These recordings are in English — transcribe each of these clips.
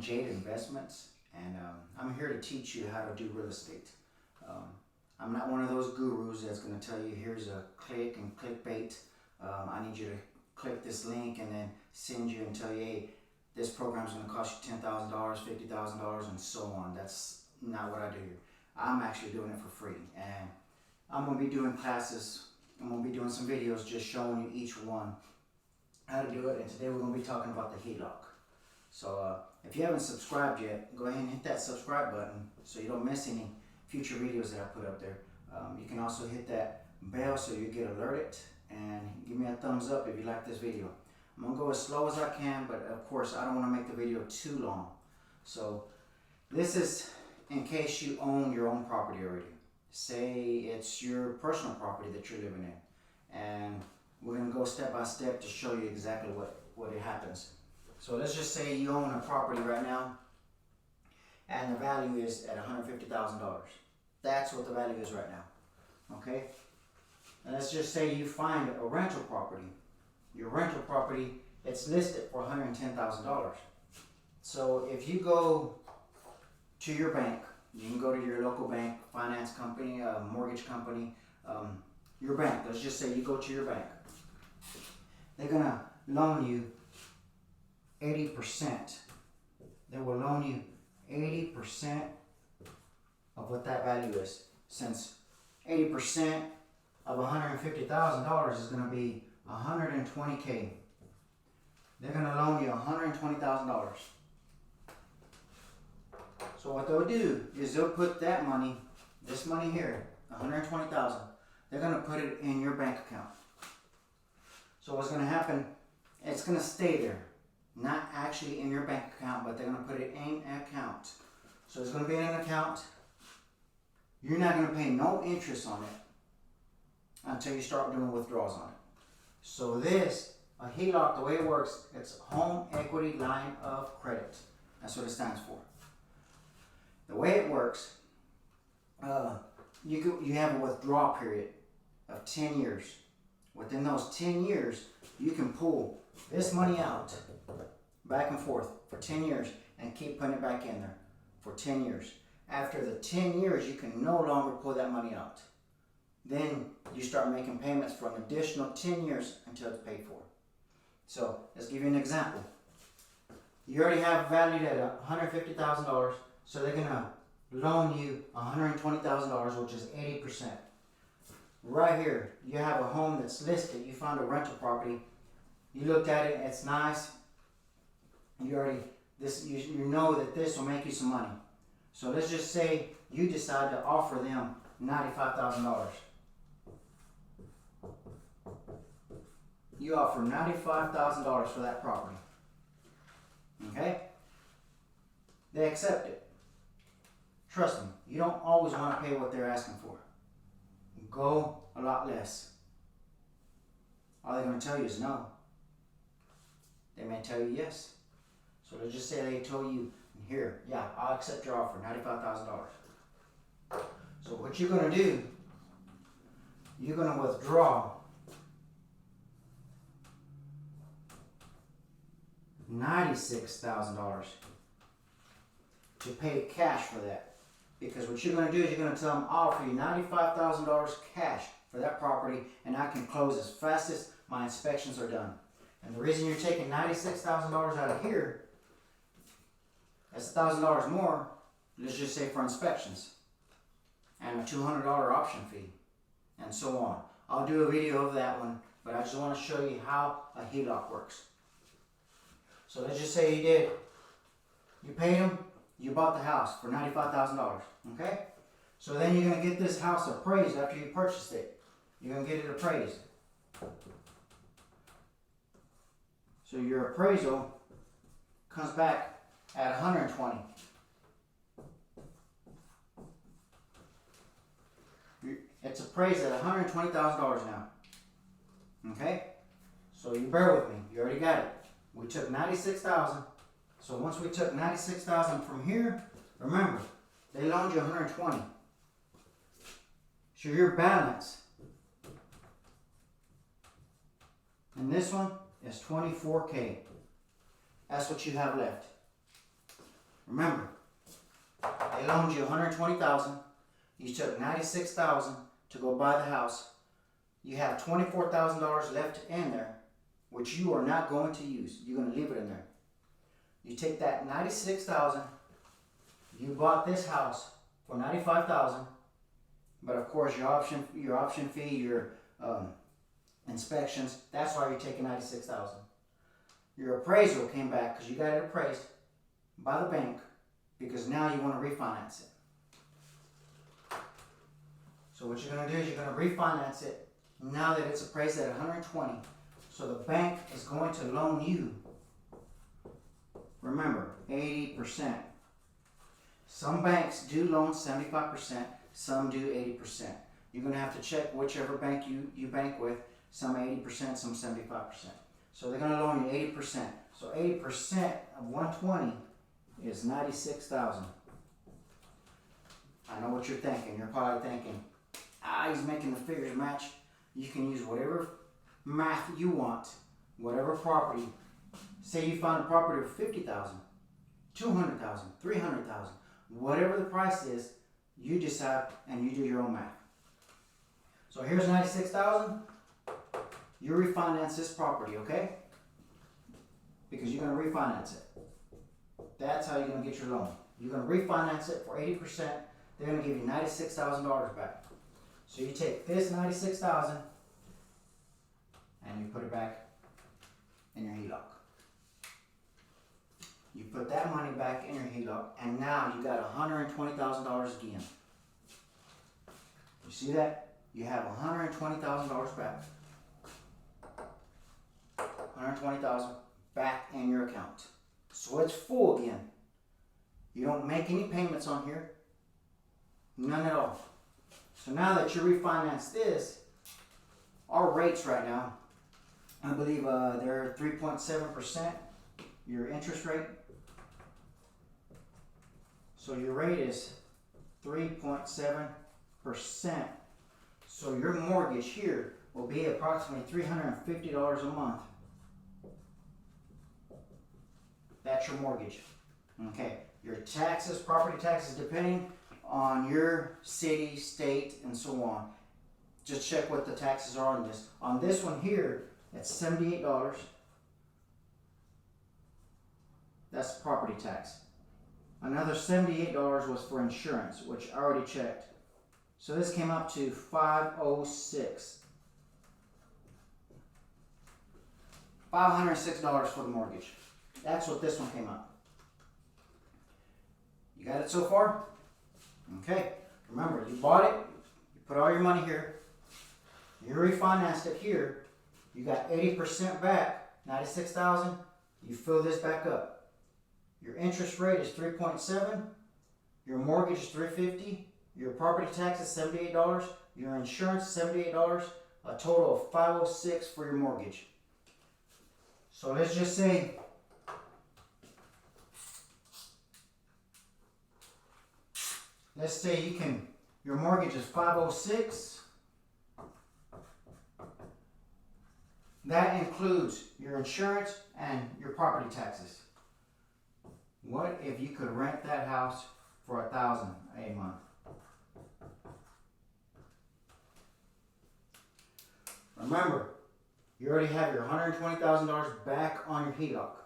Jade Investments, and I'm here to teach you how to do real estate. I'm not one of those gurus that's going to tell you here's a click and clickbait. I need you to click this link and then send you and tell you, hey, this program's going to cost you $10,000, $50,000, and so on. That's not what I do here. I'm actually doing it for free, and I'm going to be doing classes. I'm going to be doing some videos just showing you each one how to do it, and today we're going to be talking about the HELOC. So if you haven't subscribed yet, go ahead and hit that subscribe button so you don't miss any future videos that I put up there. You can also hit that bell so you get alerted, and give me a thumbs up if you like this video. I'm going to go as slow as I can, but of course I don't want to make the video too long. So this is in case you own your own property already. Say it's your personal property that you're living in, and we're going to go step by step to show you exactly what it happens. So let's just say you own a property right now and the value is at $150,000. That's what the value is right now. Okay? And let's just say you find a rental property. Your rental property, it's listed for $110,000. So if you go to your bank, you can go to your local bank, finance company, mortgage company, your bank. Let's just say you go to your bank. They're going to loan you 80%. They will loan you 80% of what that value is. Since 80% of $150,000 is going to be $120K. They're going to loan you $120,000. So what they'll do is they'll put that money, this money here, $120,000, they're going to put it in your bank account. So what's going to happen, it's going to stay there. Not actually in your bank account, but they're going to put it in an account. So it's going to be in an account. You're not going to pay no interest on it until you start doing withdrawals on it. So this, a HELOC, the way it works, it's Home Equity Line of Credit. That's what it stands for. The way it works, you have a withdrawal period of 10 years. Within those 10 years, you can pull this money out back and forth for 10 years and keep putting it back in there for 10 years. After the 10 years, you can no longer pull that money out. Then you start making payments for an additional 10 years until it's paid for. So let's give you an example. You already have valued at $150,000, so they're going to loan you $120,000, which is 80%. Right here, you have a home that's listed. You found a rental property. You looked at it, it's nice. You know that this will make you some money. So let's just say you decide to offer them $95,000. You offer $95,000 for that property. Okay? They accept it. Trust me, you don't always want to pay what they're asking for. Go a lot less. All they're going to tell you is no. They may tell you yes. So let's just say they told you, here, yeah, I'll accept your offer, $95,000. So what you're going to do, you're going to withdraw $96,000 to pay cash for that. Because what you're going to do is you're going to tell them, I'll offer you $95,000 cash for that property, and I can close as fast as my inspections are done. And the reason you're taking $96,000 out of here, that's $1,000 more, let's just say for inspections, and a $200 option fee, and so on. I'll do a video of that one, but I just want to show you how a HELOC works. So let's just say you paid them, you bought the house for $95,000, okay? So then you're going to get this house appraised after you purchased it. You're going to get it appraised. So your appraisal comes back at $120,000. It's appraised at $120,000 now. Okay? So you bear with me. You already got it. We took $96,000. So once we took $96,000 from here, remember, they loaned you $120,000. So your balance in this one is $24K. That's what you have left. Remember, they loaned you $120,000. You took $96,000 to go buy the house. You have $24,000 left in there, which you are not going to use. You're going to leave it in there. You take that $96,000. You bought this house for $95,000, but of course your option fee, your inspections. That's why you're taking $96,000. Your appraisal came back because you got it appraised by the bank because now you want to refinance it. So what you're going to do is you're going to refinance it now that it's appraised at $120,000. So the bank is going to loan you, remember, 80%. Some banks do loan 75%, some do 80%. You're going to have to check whichever bank you bank with, some 80%, some 75%. So they're going to loan you 80%. So 80% of 120 is 96,000. I know what you're thinking. You're probably thinking, he's making the figures match. You can use whatever math you want, whatever property. Say you find a property of 50,000, 200,000, 300,000, whatever the price is, you decide and you do your own math. So here's 96,000. You refinance this property, okay? Because you're going to refinance it. That's how you're going to get your loan. You're going to refinance it for 80%. They're going to give you $96,000 back. So you take this $96,000 and you put it back in your HELOC. You put that money back in your HELOC, and now you got $120,000 again. You see that? You have $120,000 back. $120,000 back in your account. So it's full again. You don't make any payments on here. None at all. So now that you refinance this, our rates right now, I believe they're 3.7%, your interest rate. So your rate is 3.7%. So your mortgage here will be approximately $350 a month. That's your mortgage. Okay. Your taxes, property taxes, depending on your city, state, and so on. Just check what the taxes are on this. On this one here, it's $78. That's property tax. Another $78 was for insurance, which I already checked. So this came up to $506. $506 for the mortgage. That's what this one came up. You got it so far? Okay. Remember, you bought it, you put all your money here, you refinanced it here, you got 80% back, $96,000, you fill this back up. Your interest rate is 3.7, your mortgage is $350, your property tax is $78, your insurance is $78, a total of $506 for your mortgage. So let's just say your mortgage is $506. That includes your insurance and your property taxes. What if you could rent that house for $1,000 a month? Remember, you already have your $120,000 back on your HELOC.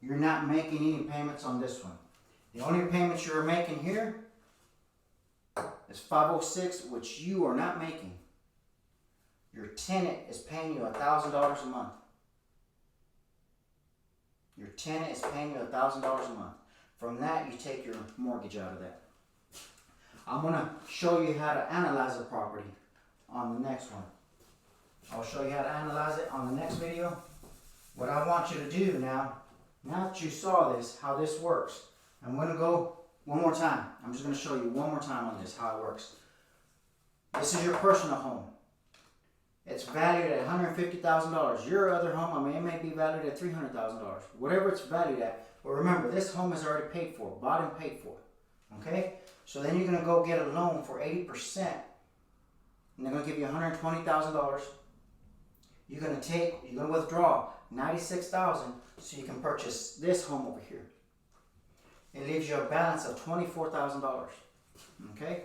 You're not making any payments on this one. The only payments you're making here is $506, which you are not making. Your tenant is paying you $1,000 a month. Your tenant is paying you $1,000 a month. From that, you take your mortgage out of that. I'm going to show you how to analyze a property on the next one. I'll show you how to analyze it on the next video. What I want you to do now that you saw this, how this works, I'm going to go one more time. I'm just going to show you one more time on this, how it works. This is your personal home. It's valued at $150,000. Your other home, it may be valued at $300,000. Whatever it's valued at. But remember, this home is already paid for, bought and paid for. Okay? So then you're going to go get a loan for 80%. And they're going to give you $120,000. You're going to withdraw $96,000 so you can purchase this home over here. it leaves you a balance of $24,000. Okay?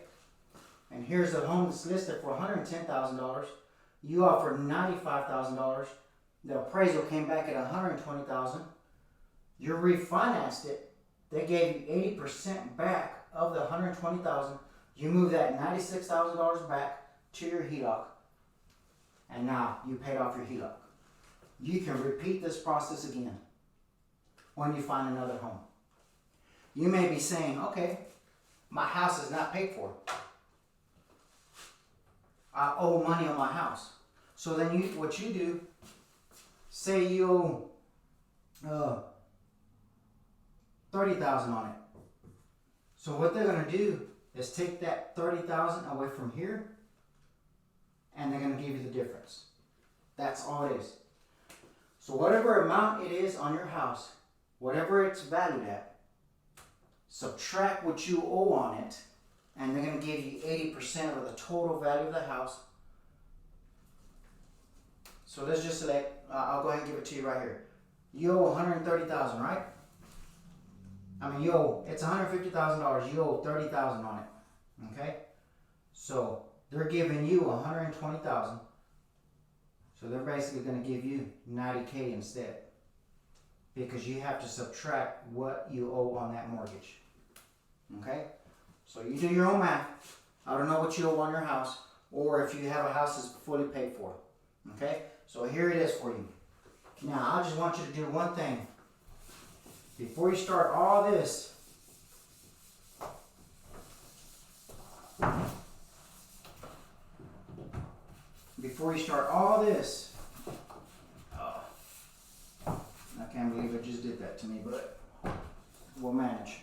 And here's the home that's listed for $110,000. You offered $95,000. The appraisal came back at $120,000. You refinanced it. They gave you 80% back of the $120,000. You move that $96,000 back to your HELOC. And now you paid off your HELOC. You can repeat this process again when you find another home. You may be saying, okay, my house is not paid for. I owe money on my house. So then what you do, say you owe $30,000 on it. So what they're going to do is take that $30,000 away from here, and they're going to give you the difference. That's all it is. So whatever amount it is on your house, whatever it's valued at, subtract what you owe on it, and they're going to give you 80% of the total value of the house. So let's just I'll go ahead and give it to you right here. You owe $130,000, right? I mean, it's $150,000. You owe $30,000 on it. Okay? So they're giving you $120,000. So they're basically going to give you $90K instead, because you have to subtract what you owe on that mortgage. Okay? So you do your own math. I don't know what you owe on your house, or if you have a house that's fully paid for. Okay? So here it is for you. Now, I just want you to do one thing. Before you start all this, I can't believe it just did that to me, but we'll manage.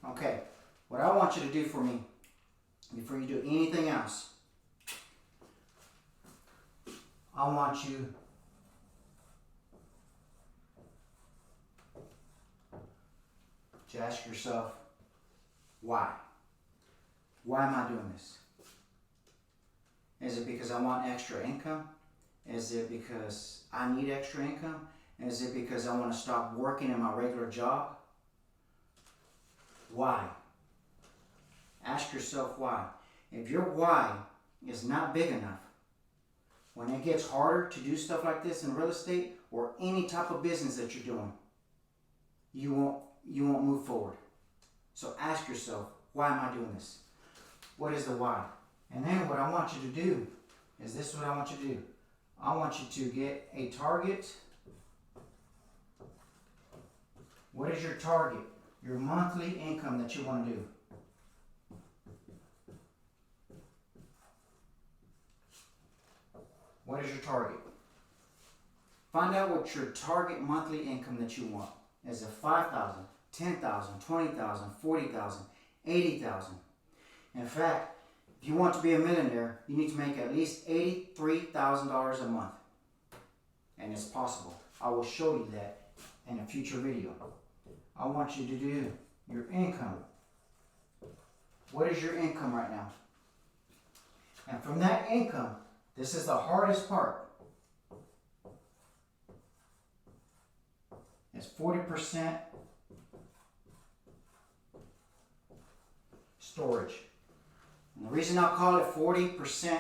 Okay, what I want you to do for me, before you do anything else, I want you to ask yourself, why? Why am I doing this? Is it because I want extra income? Is it because I need extra income? Is it because I want to stop working in my regular job? Why? Ask yourself why. If your why is not big enough, when it gets harder to do stuff like this in real estate or any type of business that you're doing, you won't move forward. So ask yourself, why am I doing this? What is the why? And then what I want you to do is this is what I want you to do. I want you to get a target. What is your target? Your monthly income that you want to do. What is your target? Find out what your target monthly income that you want. Is it $5,000, $10,000, $20,000, $40,000, $80,000? In fact, if you want to be a millionaire, you need to make at least $83,000 a month. And it's possible. I will show you that in a future video. I want you to do your income. What is your income right now? And from that income, this is the hardest part. It's 40% storage. And the reason I call it 40%,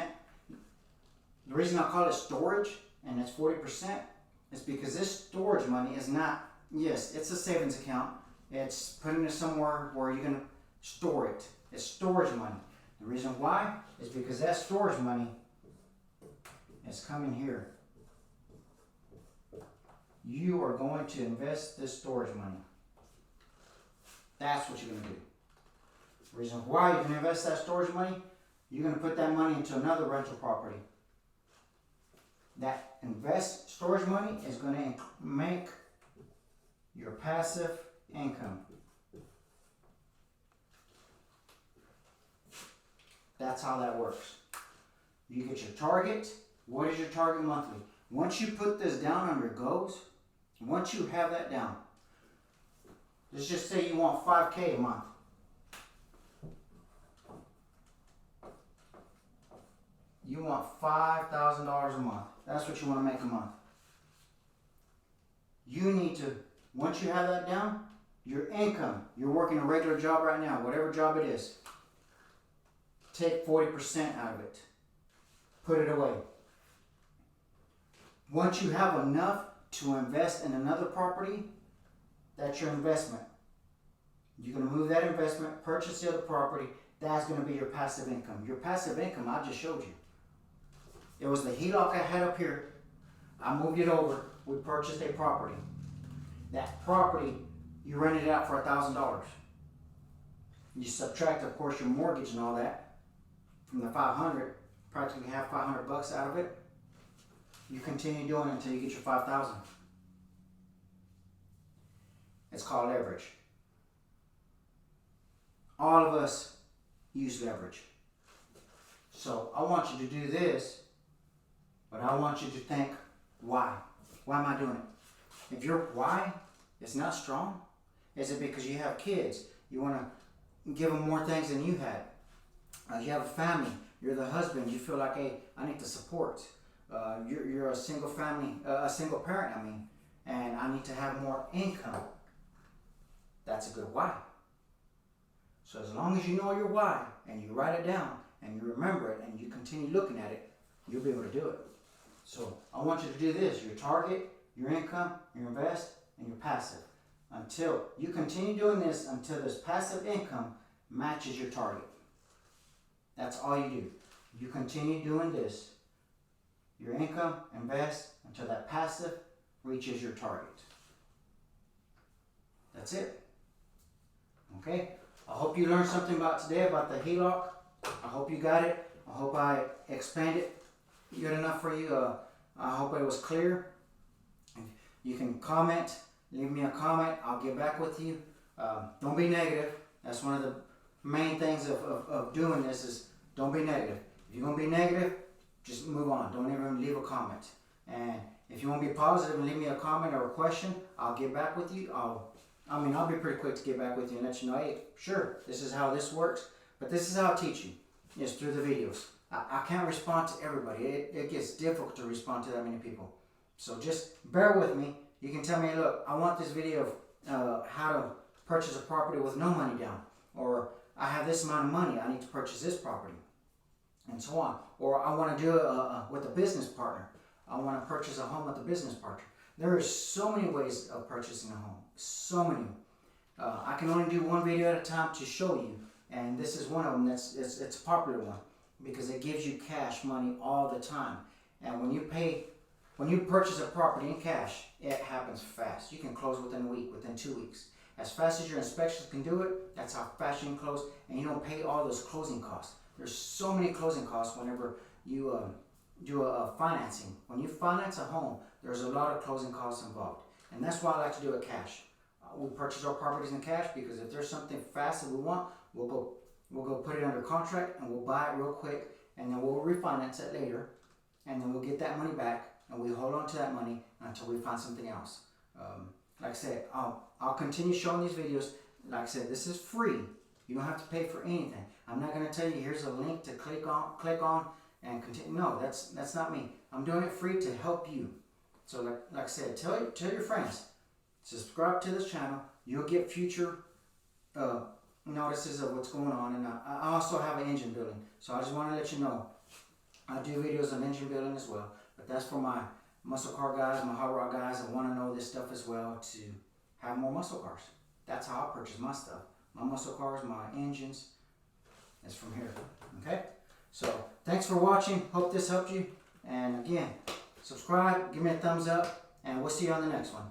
the reason I call it storage, and it's 40%, is because this storage money is not, yes, it's a savings account. It's putting it somewhere where you're going to store it. It's storage money. The reason why is because that storage money is coming here. You are going to invest this storage money. That's what you're going to do. The reason why you can invest that storage money, you're going to put that money into another rental property. That storage money is going to make your passive income. That's how that works. You get your target. What is your target monthly? Once you put this down on your goals, once you have that down, let's just say you want $5K a month. You want $5,000 a month. That's what you want to make a month. You need to Once you have that down, your income, you're working a regular job right now, whatever job it is, take 40% out of it. Put it away. Once you have enough to invest in another property, that's your investment. You're going to move that investment, purchase the other property. That's going to be your passive income. Your passive income, I just showed you. It was the HELOC I had up here. I moved it over. We purchased a property. That property, you rented it out for $1,000. You subtract, of course, your mortgage and all that from the 500, practically have $500 out of it. You continue doing it until you get your 5,000. It's called leverage. All of us use leverage. So I want you to do this, but I want you to think, why? Why am I doing it? If your why is not strong, is it because you have kids? You want to give them more things than you had. You have a family. You're the husband. You feel like, hey, I need to support. You're a single family, a single parent, I mean, and I need to have more income. That's a good why. So as long as you know your why and you write it down and you remember it and you continue looking at it, you'll be able to do it. So I want you to do this: your target, your income, your invest, and your passive. Until you continue doing this until this passive income matches your target. That's all you do. You continue doing this. Your income, invest until that passive reaches your target. That's it. Okay? I hope you learned something about today about the HELOC. I hope you got it. I hope I expanded good enough for you. I hope it was clear. You can comment. Leave me a comment. I'll get back with you. Don't be negative. That's one of the main things of doing this is don't be negative. If you're going to be negative, just move on. Don't even leave a comment. And if you want to be positive and leave me a comment or a question, I'll get back with you. I'll be pretty quick to get back with you and let you know, hey, sure, this is how this works. But this is how I teach you, is through the videos. I can't respond to everybody. It gets difficult to respond to that many people. So just bear with me. You can tell me, look, I want this video of how to purchase a property with no money down. Or I have this amount of money, I need to purchase this property. And so on. Or I want to do it with a business partner. I want to purchase a home with a business partner. There are so many ways of purchasing a home. So many. I can only do one video at a time to show you. And this is one of them. It's a popular one. Because it gives you cash money all the time. And when you purchase a property in cash, it happens fast. You can close within a week, within 2 weeks. As fast as your inspections can do it, that's how fast you can close. And you don't pay all those closing costs. There's so many closing costs whenever you do a financing. When you finance a home, there's a lot of closing costs involved. And that's why I like to do it cash. We purchase our properties in cash because if there's something fast that we want, we'll go put it under contract and we'll buy it real quick and then we'll refinance it later and then we'll get that money back and we hold on to that money until we find something else. Like I said, I'll continue showing these videos. Like I said, this is free. You don't have to pay for anything. I'm not going to tell you here's a link to click on and continue. No, that's not me. I'm doing it free to help you. So like I said, tell your friends. Subscribe to this channel. You'll get future notices of what's going on. And I also have an engine building. So I just want to let you know I do videos on engine building as well. But that's for my muscle car guys, my hot rod guys that want to know this stuff as well to have more muscle cars. That's how I purchase my stuff. My muscle cars, my engines, is from here. Okay? So, thanks for watching. Hope this helped you. And again, subscribe, give me a thumbs up, and we'll see you on the next one.